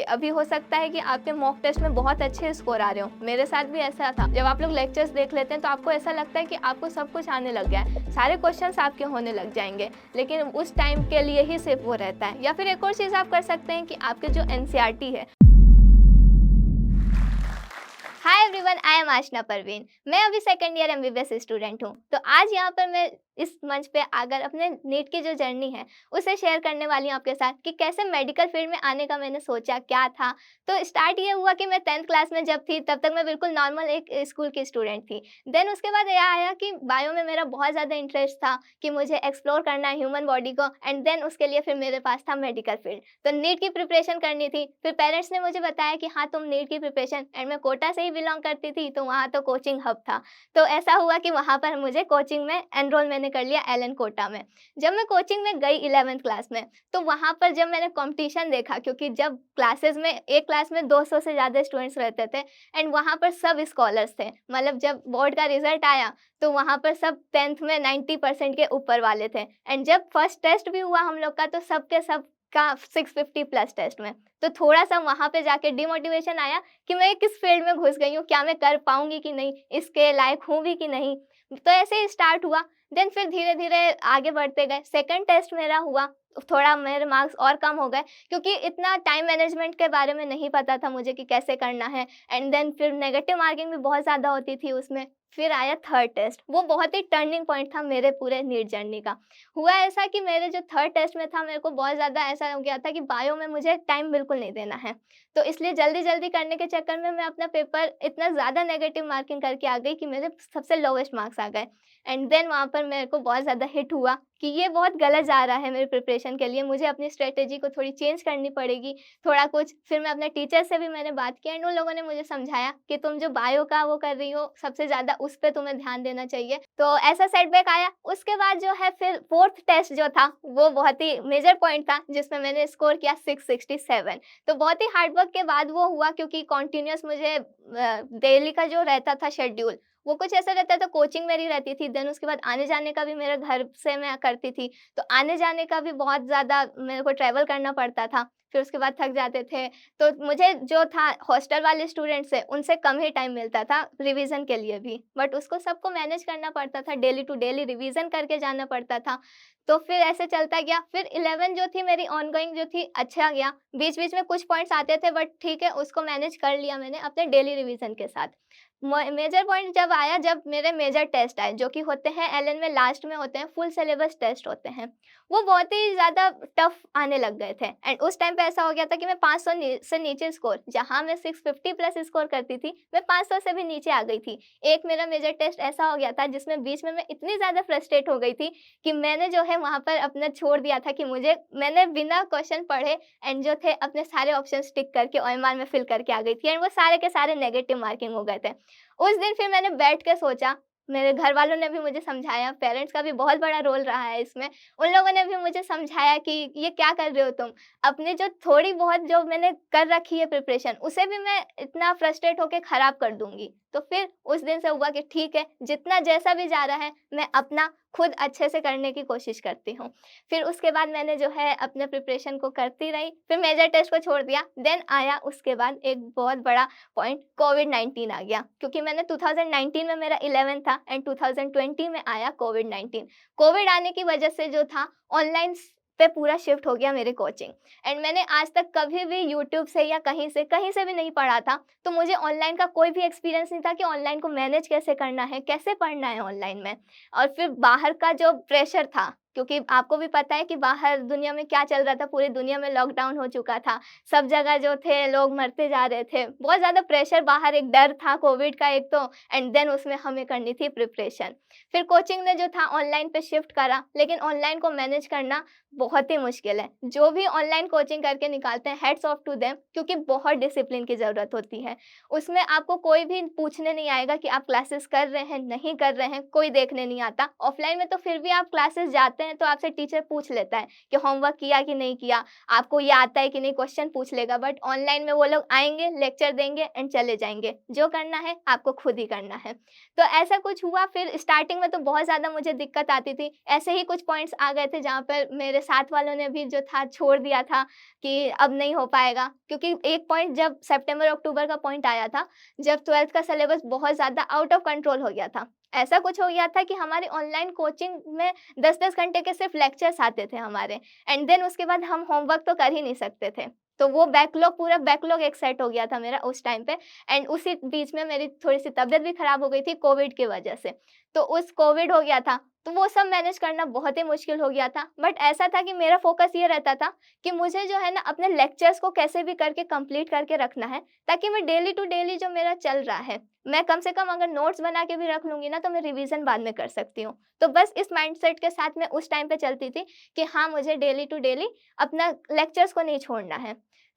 अभी हो सकता है कि आपके मॉक टेस्ट में बहुत अच्छे स्कोर आ रहे हो। मेरे साथ भी ऐसा था। जब आप लोग लेक्चर्स देख लेते हैं तो आपको ऐसा लगता है कि आपको सब कुछ आने लग गया है, सारे क्वेश्चंस आपके होने लग जाएंगे, लेकिन उस टाइम के लिए ही सिर्फ वो रहता है। या फिर एक और चीज़ आप कर सकते हैं कि आपके जो एनसीईआरटी है। हाय एवरीवन, आई एम आशना परवीन। मैं अभी सेकंड ईयर एमबीबीएस स्टूडेंट हूँ। तो आज यहाँ पर मैं इस मंच पे आकर अपने नीट की जो जर्नी है उसे शेयर करने वाली हूँ आपके साथ कि कैसे मेडिकल फील्ड में आने का मैंने सोचा, क्या था। तो स्टार्ट ये हुआ कि मैं 10th क्लास में जब थी तब तक मैं बिल्कुल नॉर्मल एक स्कूल की स्टूडेंट थी। देन उसके बाद यह आया कि बायो में मेरा बहुत ज़्यादा इंटरेस्ट था कि मुझे एक्सप्लोर करना है ह्यूमन बॉडी को, एंड देन उसके लिए फिर मेरे पास था मेडिकल फील्ड। तो नीट की प्रिपरेशन करनी थी। फिर पेरेंट्स ने मुझे बताया कि हाँ तुम नीट की प्रिपरेशन, एंड मैं कोटा से ही बिलोंग करती थी तो वहाँ तो कोचिंग हब था। तो ऐसा हुआ कि वहाँ पर मुझे कोचिंग में एनरोल मैंने कर लिया एलन कोटा में। जब मैं कोचिंग में गई 11th क्लास में, तो वहाँ पर जब मैंने कंपटीशन देखा, क्योंकि जब क्लासेस में एक क्लास में 200 से ज़्यादा स्टूडेंट्स रहते थे, एंड वहाँ पर सब स्कॉलर्स थे। मतलब जब बोर्ड का रिजल्ट आया तो वहाँ पर सब 10th में 90% के ऊपर वाले थे, एंड जब फर्स्ट टेस्ट भी हुआ हम लोग का तो सबके सब का 650 प्लस टेस्ट में। तो थोड़ा-सा वहाँ पे जाके डिमोटिवेशन आया कि मैं किस फील्ड में घुस गई हूँ, क्या मैं कर पाऊँगी कि नहीं, इसके लायक हूँ भी कि नहीं। तो ऐसे ही स्टार्ट हुआ। देन फिर धीरे-धीरे आगे बढ़ते गए। सेकंड टेस्ट मेरा हुआ, थोड़ा मेरे मार्क्स और कम हो गए क्योंकि इतना टाइम मैनेजमेंट के बारे में नहीं पता था मुझे कि कैसे करना है, एंड देन फिर नेगेटिव मार्किंग भी बहुत ज़्यादा होती थी उसमें। फिर आया थर्ड टेस्ट, वो बहुत ही टर्निंग पॉइंट था मेरे पूरे नीट जर्नी का। हुआ ऐसा कि मेरे जो थर्ड टेस्ट में था मेरे को बहुत ज़्यादा ऐसा हो गया था कि बायो में मुझे टाइम बिल्कुल नहीं देना है। तो इसलिए जल्दी-जल्दी करने के चक्कर में मैं अपना पेपर इतना ज़्यादा नेगेटिव मार्किंग करके आ गई कि मेरे सबसे लोवेस्ट मार्क्स आ गए। एंड देन वहाँ पर मेरे को बहुत ज़्यादा हिट हुआ कि ये बहुत गलत जा रहा है मेरे प्रिपरेशन के लिए, मुझे अपनी स्ट्रैटेजी को थोड़ी चेंज करनी पड़ेगी, थोड़ा कुछ। फिर मैं अपने टीचर से भी मैंने बात की, एंड उन लोगों ने मुझे समझाया कि तुम जो बायो का वो कर रही हो सबसे ज़्यादा उस पे तुम्हें ध्यान देना चाहिए। तो ऐसा सेटबैक आया। उसके बाद जो है फिर फोर्थ टेस्ट जो था वो बहुत ही मेजर पॉइंट था जिसमें मैंने स्कोर किया 667। तो बहुत ही हार्ड वर्क के बाद वो हुआ, क्योंकि कंटिन्यूअस मुझे डेली का जो रहता था शेड्यूल वो कुछ ऐसा रहता था। कोचिंग मेरी रहती थी, देन उसके बाद आने जाने का भी मेरे घर से मैं करती थी, तो आने जाने का भी बहुत ज़्यादा मेरे को ट्रैवल करना पड़ता था। फिर उसके बाद थक जाते थे, तो मुझे जो था हॉस्टल वाले स्टूडेंट्स से उनसे कम ही टाइम मिलता था रिवीजन के लिए भी, बट उसको सबको मैनेज करना पड़ता था, डेली टू डेली रिवीजन करके जाना पड़ता था। तो फिर ऐसे चलता गया। फिर 11 जो थी मेरी ऑनगोइंग जो थी, अच्छा गया। बीच-बीच में कुछ पॉइंट्स आते थे बट ठीक है, उसको मैनेज कर लिया मैंने अपने डेली रिवीजन के साथ। मेजर पॉइंट जब आया, जब मेरे मेजर टेस्ट आए जो कि होते हैं एलएन में, लास्ट में होते हैं, फुल सिलेबस टेस्ट होते हैं, वो बहुत ही ज़्यादा टफ आने लग गए थे। एंड उस टाइम पे ऐसा हो गया था कि मैं 500 से नीचे स्कोर, जहाँ मैं 650 प्लस स्कोर करती थी, मैं 500 से भी नीचे आ गई थी। एक मेरा मेजर टेस्ट ऐसा हो गया था जिसमें बीच में मैं इतनी ज़्यादा फ्रस्ट्रेट हो गई थी कि मैंने जो है वहाँ पर अपना छोड़ दिया था कि मैंने बिना क्वेश्चन पढ़े एंड जो थे अपने सारे ऑप्शन टिक करके ओएमआर में फिल करके आ गई थी, एंड वो सारे के सारे नेगेटिव मार्किंग हो गए थे। उस दिन फिर मैंने बैठ के सोचा, मेरे घर वालों ने भी मुझे समझाया, पेरेंट्स का भी बहुत बड़ा रोल रहा है इसमें। उन लोगों ने भी मुझे समझाया कि ये क्या कर रहे हो तुम? अपनी जो थोड़ी बहुत जो मैंने कर रखी है प्रिपरेशन, उसे भी मैं इतना फ्रस्ट्रेट होके खराब कर दूँगी। तो फिर उस दिन से हुआ कि ठीक है, जितना जैसा भी जा रहा है, मैं अपना खुद अच्छे से करने की कोशिश करती हूँ। फिर उसके बाद मैंने जो है अपने प्रिपरेशन को करती रही, फिर मेजर टेस्ट को छोड़ दिया। देन आया उसके बाद एक बहुत बड़ा पॉइंट, कोविड-19 आ गया, क्योंकि मैंने 2019 में मेरा 11 था एंड 2020 में आया कोविड-19। कोविड आने की वजह से जो था ऑनलाइन पे पूरा शिफ्ट हो गया मेरी कोचिंग, एंड मैंने आज तक कभी भी यूट्यूब से या कहीं से भी नहीं पढ़ा था। तो मुझे ऑनलाइन का कोई भी एक्सपीरियंस नहीं था कि ऑनलाइन को मैनेज कैसे करना है, कैसे पढ़ना है ऑनलाइन में। और फिर बाहर का जो प्रेशर था, क्योंकि आपको भी पता है कि बाहर दुनिया में क्या चल रहा था, पूरी दुनिया में लॉकडाउन हो चुका था, सब जगह जो थे लोग मरते जा रहे थे, बहुत ज़्यादा प्रेशर बाहर, एक डर था कोविड का एक तो, एंड देन उसमें हमें करनी थी प्रिपरेशन। फिर कोचिंग ने जो था ऑनलाइन पे शिफ्ट करा, लेकिन ऑनलाइन को मैनेज करना बहुत ही मुश्किल है। जो भी ऑनलाइन कोचिंग करके निकालते हैं, हैट्स ऑफ टू देम, क्योंकि बहुत डिसिप्लिन की ज़रूरत होती है। उसमें आपको कोई भी पूछने नहीं आएगा कि आप क्लासेस कर रहे हैं, नहीं कर रहे हैं, कोई देखने नहीं आता। ऑफलाइन में तो फिर भी आप क्लासेस जाते आते हैं तो आपसे टीचर पूछ लेता है कि होमवर्क किया कि नहीं किया, आपको ये आता है कि नहीं, क्वेश्चन पूछ लेगा। बट ऑनलाइन में वो लोग आएँगे, लेक्चर देंगे एंड चले जाएँगे। जो करना है आपको खुद ही करना है। तो ऐसा कुछ हुआ, फिर स्टार्टिंग में तो बहुत ज़्यादा मुझे दिक्कत आती थी। ऐसे ही कुछ पॉइंट्स आ गए थे जहाँ पर मेरे साथ वालों ने भी जो था छोड़ दिया था कि अब नहीं हो पाएगा। क्योंकि एक पॉइंट जब सितंबर-अक्टूबर का पॉइंट आया था, जब 12th का सिलेबस बहुत ज़्यादा आउट ऑफ कंट्रोल हो गया था। ऐसा कुछ हो गया था कि हमारी ऑनलाइन कोचिंग में 10-10 घंटे के सिर्फ लेक्चर्स आते थे हमारे, एंड देन उसके बाद हम होमवर्क तो कर ही नहीं सकते थे। तो वो बैकलॉग, पूरा बैकलॉग एक सेट हो गया था मेरा उस टाइम पे, एंड उसी बीच में मेरी थोड़ी-सी तबीयत भी खराब हो गई थी कोविड की वजह से। तो उस कोविड हो गया था, तो वो सब मैनेज करना बहुत ही मुश्किल हो गया था। बट ऐसा था कि मेरा फ़ोकस ये रहता था कि मुझे जो है ना अपने लेक्चर्स को कैसे भी करके कंप्लीट करके रखना है, ताकि मैं डेली टू डेली जो मेरा चल रहा है, मैं कम से कम अगर नोट्स बना के भी रख लूँगी ना, तो मैं रिवीज़न बाद में कर सकती हूँ। तो बस इस माइंडसेट के साथ मैं उस टाइम पे चलती थी कि हाँ, मुझे डेली टू डेली अपना लेक्चर्स को नहीं छोड़ना है।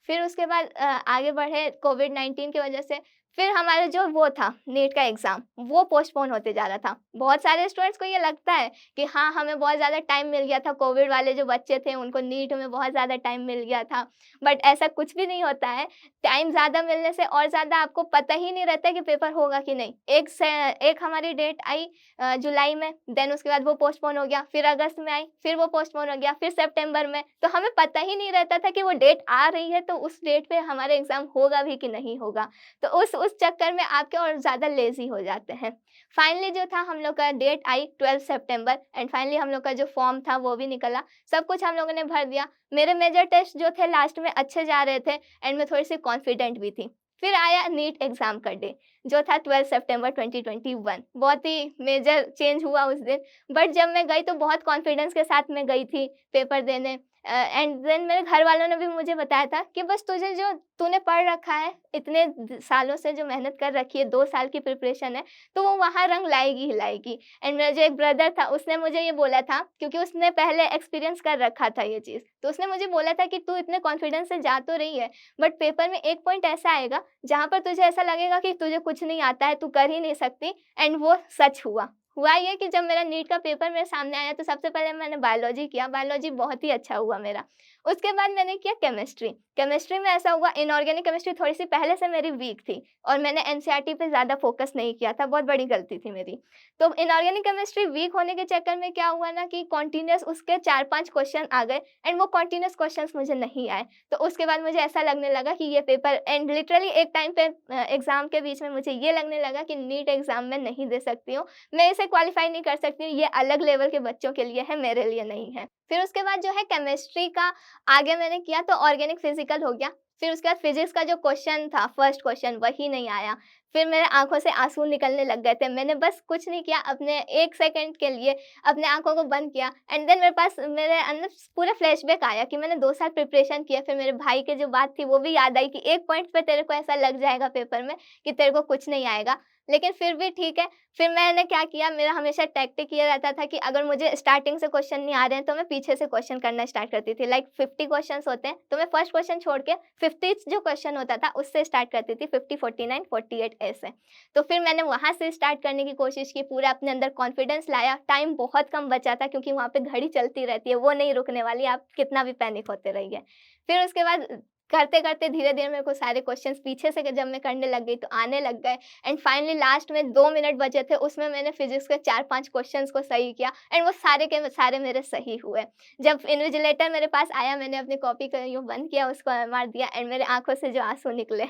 फिर उसके बाद आगे बढ़े कोविड-19 की वजह से, फिर हमारा जो वो था नीट का एग्ज़ाम, वो पोस्टपोन होते जा रहा था। बहुत सारे स्टूडेंट्स को ये लगता है कि हाँ, हमें बहुत ज़्यादा टाइम मिल गया था, कोविड वाले जो बच्चे थे उनको नीट में बहुत ज़्यादा टाइम मिल गया था। बट ऐसा कुछ भी नहीं होता है। टाइम ज़्यादा मिलने से और ज़्यादा आपको पता ही नहीं रहता है कि पेपर होगा कि नहीं। एक हमारी डेट आई जुलाई में, देन उसके बाद वो पोस्टपोन हो गया, फिर अगस्त में आई, फिर वो पोस्टपोन हो गया, फिर सितंबर में। तो हमें पता ही नहीं रहता था कि वो डेट आ रही है, तो उस डेट पे हमारा एग्ज़ाम होगा भी कि नहीं होगा। तो उस चक्कर में आपके और ज़्यादा लेज़ी हो जाते हैं। फाइनली जो था हम लोग का डेट आई 12 सितंबर, एंड फाइनली हम लोग का जो फॉर्म था वो भी निकला। सब कुछ हम लोगों ने भर दिया। मेरे मेजर टेस्ट जो थे लास्ट में अच्छे जा रहे थे, एंड मैं थोड़ी-सी कॉन्फिडेंट भी थी। फिर आया नीट एग्ज़ाम का डे, जो था 12 सितंबर 2021। बहुत ही मेजर चेंज हुआ उस दिन। बट जब मैं गई तो बहुत कॉन्फिडेंस के साथ मैं गई थी पेपर देने। एंड देन मेरे घर वालों ने भी मुझे बताया था कि बस तुझे जो तूने पढ़ रखा है, इतने सालों से जो मेहनत कर रखी है, 2 साल की प्रिपरेशन है, तो वो वहाँ रंग लाएगी ही लाएगी। एंड मेरा जो एक ब्रदर था, उसने मुझे ये बोला था, क्योंकि उसने पहले एक्सपीरियंस कर रखा था ये चीज़। तो उसने मुझे बोला था कि तू इतने कॉन्फिडेंस से जा तो रही है, बट पेपर में एक पॉइंट ऐसा आएगा जहाँ पर तुझे ऐसा लगेगा कि तुझे कुछ नहीं आता है, तू कर ही नहीं सकती। एंड वो सच हुआ। हुआ ये कि जब मेरा नीट का पेपर मेरे सामने आया, तो सबसे पहले मैंने बायोलॉजी किया, बायोलॉजी बहुत ही अच्छा हुआ मेरा। उसके बाद मैंने किया केमिस्ट्री। केमिस्ट्री में ऐसा हुआ, इनऑर्गेनिक केमिस्ट्री थोड़ी-सी पहले से मेरी वीक थी और मैंने एनसीईआरटी पे ज़्यादा फ़ोकस नहीं किया था, बहुत बड़ी गलती थी मेरी। तो इनऑर्गेनिक केमिस्ट्री वीक होने के चक्कर में क्या हुआ ना कि कंटीन्यूअस उसके 4-5 क्वेश्चन आ गए, एंड वो कंटीन्यूअस क्वेश्चंस मुझे नहीं आए। तो उसके बाद मुझे ऐसा लगने लगा कि ये पेपर, एंड लिटरली एक टाइम पे एग्ज़ाम के बीच में मुझे ये लगने लगा कि नीट एग्ज़ाम मैं नहीं दे सकती हूँ। मैं इसे क्वालीफाई नहीं कर सकती हूँ, ये अलग लेवल के बच्चों के लिए है, मेरे लिए नहीं है। फिर उसके बाद जो है केमिस्ट्री का आगे मैंने किया, तो ऑर्गेनिक फिज़िकल हो गया। फिर उसके बाद फिज़िक्स का जो क्वेश्चन था, फर्स्ट क्वेश्चन, वही नहीं आया। फिर मेरे आँखों से आँसू निकलने लग गए थे। मैंने बस कुछ नहीं किया, अपने 1 सेकंड के लिए अपने आँखों को बंद किया, एंड देन मेरे अंदर पूरा फ्लैशबैक आया कि मैंने 2 साल प्रिपरेशन किया। फिर मेरे भाई की जो बात थी वो भी याद आई कि एक पॉइंट पे तेरे को ऐसा लग जाएगा पेपर में कि तेरे को कुछ नहीं आएगा। लेकिन फिर भी ठीक है। फिर मैंने क्या किया, मेरा हमेशा टैक्टिक ये रहता था कि अगर मुझे स्टार्टिंग से क्वेश्चन नहीं आ रहे हैं, तो मैं पीछे से क्वेश्चन करना स्टार्ट करती थी। लाइक 50 क्वेश्चंस होते हैं, तो मैं फर्स्ट क्वेश्चन छोड़ के 50th जो क्वेश्चन होता था उससे स्टार्ट करती थी, 50, 49, 48 ऐसे। तो फिर मैंने वहाँ से स्टार्ट करने की कोशिश की, पूरा अपने अंदर कॉन्फिडेंस लाया। टाइम बहुत कम बचा था क्योंकि वहाँ पे घड़ी चलती रहती है, वो नहीं रुकने वाली, आप कितना भी पैनिक होते रहिए। फिर उसके बाद करते-करते धीरे-धीरे मेरे को सारे क्वेश्चन्स पीछे से जब मैं करने लग गई तो आने लग गए, एंड फाइनली लास्ट में 2 मिनट बचे थे, उसमें मैंने फिज़िक्स के 4-5 क्वेश्चन्स को सही किया, एंड वो सारे के सारे मेरे सही हुए। जब इन्विजिलेटर मेरे पास आया, मैंने अपनी कॉपी को यूँ बंद किया, उसको मार दिया, एंड मेरे आँखों से जो आँसू निकले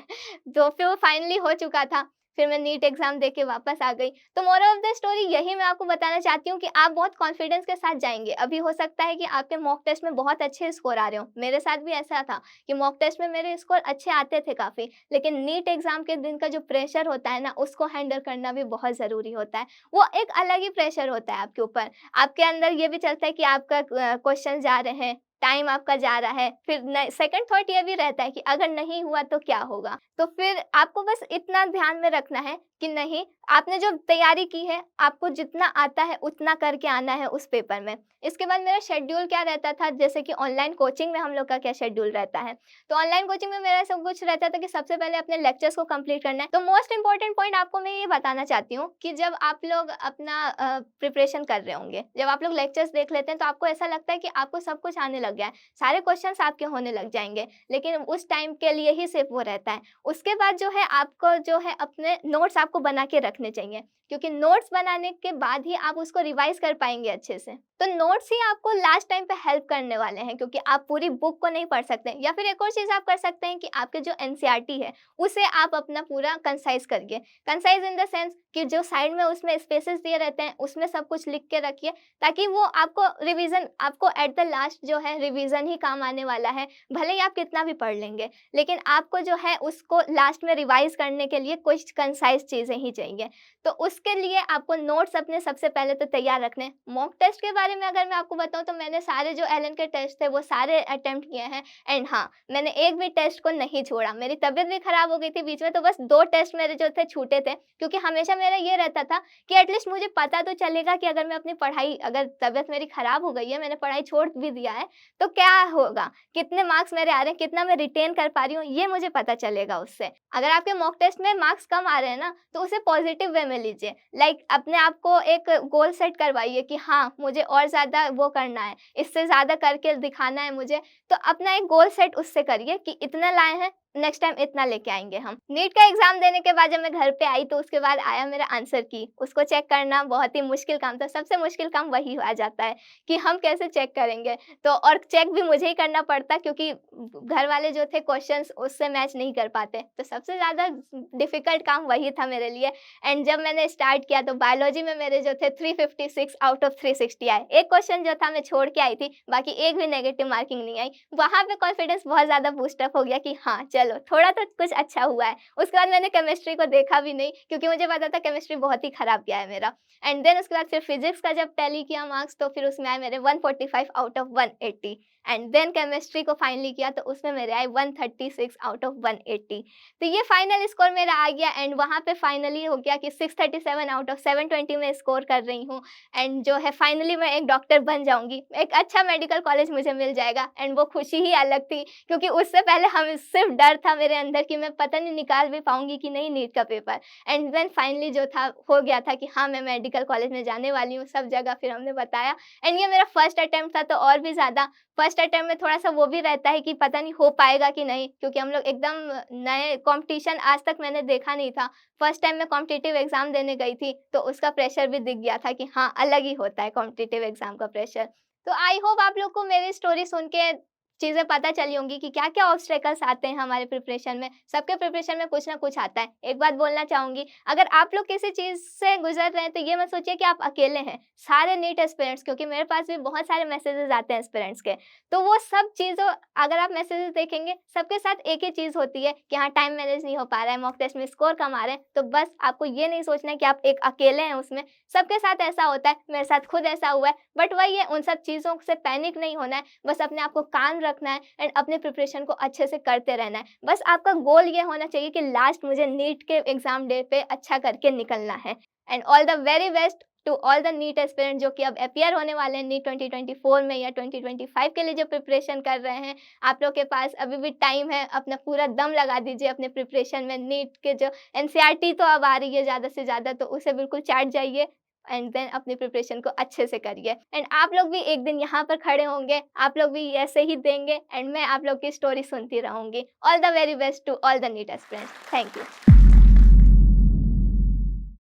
तो फिर वो फाइनली हो चुका था। फिर मैं नीट एग्ज़ाम दे के वापस आ गई। तो मोरल ऑफ द स्टोरी यही मैं आपको बताना चाहती हूँ कि आप बहुत कॉन्फिडेंस के साथ जाएँगे। अभी हो सकता है कि आपके मॉक टेस्ट में बहुत अच्छे स्कोर आ रहे हों। मेरे साथ भी ऐसा था कि मॉक टेस्ट में मेरे स्कोर अच्छे आते थे काफ़ी, लेकिन नीट एग्ज़ाम के दिन का जो प्रेशर होता है ना, उसको हैंडल करना भी बहुत ज़रूरी होता है। वो एक अलग ही प्रेशर होता है आपके ऊपर। आपके अंदर ये भी चलता है कि आपका क्वेश्चन जा रहे हैं, टाइम आपका जा रहा है, फिर न सेकंड थॉट ये भी रहता है कि अगर नहीं हुआ तो क्या होगा? तो फिर आपको बस इतना ध्यान में रखना है कि नहीं, आपने जो तैयारी की है, आपको जितना आता है उतना करके आना है उस पेपर में। इसके बाद मेरा शेड्यूल क्या रहता था, जैसे कि ऑनलाइन कोचिंग में हम लोग का क्या शेड्यूल रहता है। तो ऑनलाइन कोचिंग में मेरा सब कुछ रहता था कि सबसे पहले अपने लेक्चर्स को कंप्लीट करना है। तो मोस्ट इंपॉर्टेंट पॉइंट आपको मैं ये बताना चाहती हूँ कि जब आप लोग अपना प्रिपरेशन कर रहे होंगे, जब आप लोग लेक्चर्स देख लेते हैं तो आपको ऐसा लगता है कि आपको सब कुछ आने लग गया है, सारे क्वेश्चंस आपके होने लग जाएंगे, लेकिन उस टाइम के लिए ही सिर्फ वो रहता है। उसके बाद जो है आपको जो है अपने नोट्स आपको बना के रखने चाहिए, क्योंकि नोट्स बनाने के बाद ही आप उसको रिवाइज कर पाएंगे अच्छे से। तो नोट्स ही आपको लास्ट टाइम पे हेल्प करने वाले हैं, क्योंकि आप पूरी बुक को नहीं पढ़ सकते। या फिर एक और चीज़ आप कर सकते हैं कि आपके जो एनसीईआरटी है उसे आप अपना पूरा कंसाइज करिए। कंसाइज इन द सेंस कि जो साइड में उसमें स्पेसेस दिए रहते हैं उसमें सब कुछ लिख के रखिए, ताकि वो आपको रिवीजन, आपको एट द लास्ट जो है रिवीजन ही काम आने वाला है। भले ही आप कितना भी पढ़ लेंगे, लेकिन आपको जो है उसको लास्ट में रिवाइज करने के लिए कुछ कंसाइज चीज़ें ही चाहिए। तो उसके लिए आपको नोट्स अपने सबसे पहले तो तैयार रखने। मॉक टेस्ट के बारे में अगर मैं आपको बताऊँ तो मैंने सारे जो एलन के टेस्ट थे वो सारे अटेम्प्ट किए हैं। एंड हाँ, मैंने एक भी टेस्ट को नहीं छोड़ा। मेरी तबीयत भी खराब हो गई थी बीच में, तो बस 2 टेस्ट मेरे जो थे छूटे थे, क्योंकि हमेशा मेरा ये रहता था कि एटलीस्ट मुझे पता तो चलेगा कि अगर मैं अपनी पढ़ाई, अगर तबीयत मेरी खराब हो गई है, मैंने पढ़ाई छोड़ भी दिया है, तो क्या होगा, कितने मार्क्स मेरे आ रहे हैं, कितना मैं रिटेन कर पा रही हूँ, ये मुझे पता चलेगा उससे। अगर आपके मॉक टेस्ट में मार्क्स कम आ रहे हैं ना, तो उसे पॉजिटिव वे में लीजिए। लाइक अपने आप को एक गोल सेट करवाइए कि हाँ, मुझे और ज़्यादा वो करना है, इससे ज़्यादा करके दिखाना है मुझे। तो अपना एक गोल सेट उससे करिए कि इतना लाए हैं, नेक्स्ट टाइम इतना लेके आएँगे हम। नीट का एग्ज़ाम देने के बाद जब मैं घर पे आई तो उसके बाद आया मेरा आंसर की, उसको चेक करना बहुत ही मुश्किल काम था। सबसे मुश्किल काम वही आ जाता है कि हम कैसे चेक करेंगे। तो और चेक भी मुझे ही करना पड़ता, क्योंकि घर वाले जो थे क्वेश्चंस उससे मैच नहीं कर पाते। तो सबसे ज़्यादा डिफ़िकल्ट काम वही था मेरे लिए। एंड जब मैंने स्टार्ट किया तो बायोलॉजी में मेरे जो थे 356 आउट ऑफ 360 आए। एक क्वेश्चन जो था मैं छोड़ के आई थी, बाकी एक भी नेगेटिव मार्किंग नहीं आई। वहाँ पे कॉन्फिडेंस बहुत ज़्यादा बूस्ट अप हो गया कि हाँ, चलो थोड़ा तो कुछ अच्छा हुआ है। उसके बाद मैंने केमिस्ट्री को देखा भी नहीं, क्योंकि मुझे पता था केमिस्ट्री बहुत ही खराब गया है मेरा। एंड देन उसके बाद फिर फिजिक्स का जब टैली किया मार्क्स, तो फिर उसमें आए मेरे 145 out of 180। And then chemistry को फाइनली किया तो उसमें मेरे आए 136 आउट ऑफ 180। तो ये फाइनल स्कोर मेरा आ गया। एंड वहाँ पे फाइनली हो गया कि 637 आउट ऑफ 720 में स्कोर कर रही हूँ। एंड जो है फाइनली मैं एक डॉक्टर बन जाऊँगी, एक अच्छा मेडिकल कॉलेज मुझे मिल जाएगा। एंड वो खुशी ही अलग थी, क्योंकि उससे पहले हम सिर्फ डर था मेरे अंदर कि मैं पता नहीं निकाल भी पाऊँगी कि नहीं नीट का पेपर। एंड देन फाइनली जो था हो गया था कि हाँ, मैं मेडिकल कॉलेज में जाने वाली हूँ, सब जगह फिर हमने बताया। एंड ये मेरा फर्स्ट अटेम्प्ट था, तो और भी ज़्यादा फर्स्ट अटेम्प्ट में थोड़ा-सा वो भी रहता है कि पता नहीं हो पाएगा कि नहीं, क्योंकि हम लोग एकदम नए, कॉम्पिटिशन आज तक मैंने देखा नहीं था। फर्स्ट टाइम मैं कॉम्पिटिटिव एग्ज़ाम देने गई थी, तो उसका प्रेशर भी दिख गया था कि हाँ, अलग ही होता है कॉम्पिटिटिव एग्ज़ाम का प्रेशर। तो आई होप आप लोग को मेरी स्टोरी सुन के चीज़ें पता चली होंगी कि क्या-क्या ऑब्स्टेकल्स आते हैं हमारे प्रिपरेशन में। सबके प्रिपरेशन में कुछ ना कुछ आता है। एक बात बोलना चाहूँगी, अगर आप लोग किसी चीज़ से गुज़र रहे हैं तो ये मत सोचिए कि आप अकेले हैं। सारे नीट एस्पिरेंट्स, क्योंकि मेरे पास भी बहुत सारे मैसेजेस आते हैं एस्पिरेंट्स के, तो वो सब चीज़ों, अगर आप मैसेजेस देखेंगे, सबके साथ एक ही चीज़ होती है कि हाँ, टाइम मैनेज नहीं हो पा रहा है, मॉक टेस्ट में स्कोर कम आ रहे हैं। तो बस आपको ये नहीं सोचना है कि आप एक अकेले हैं उसमें, सबके साथ ऐसा होता है, मेरे साथ खुद ऐसा हुआ है। बट वही है, उन सब चीज़ों से पैनिक नहीं होना है, बस अपने आप को काम रखना है एंड अपने प्रिपरेशन को अच्छे से करते रहना है। बस आपका गोल ये होना चाहिए कि लास्ट मुझे नीट के एग्ज़ाम डे पे अच्छा करके निकलना है। And all the very best to all the NEET aspirant जो कि अब अपीयर होने वाले हैं नीट 2024 में या 2025 के लिए जो प्रिपरेशन कर रहे हैं। आप लोग के पास अभी भी टाइम है, अपना पूरा दम लगा दीजिए अपने प्रिपरेशन में। नीट के जो एनसीईआरटी तो अब आ रही है ज़्यादा से ज़्यादा, तो उसे बिल्कुल चाट जाइए एंड देन अपनी प्रिपरेशन को अच्छे से करिए। एंड आप लोग भी एक दिन यहाँ पर खड़े होंगे, आप लोग भी ऐसे ही देंगे एंड मैं आप लोग की स्टोरी सुनती रहूँगी। All the very best to all the NEET aspirants. Thank you.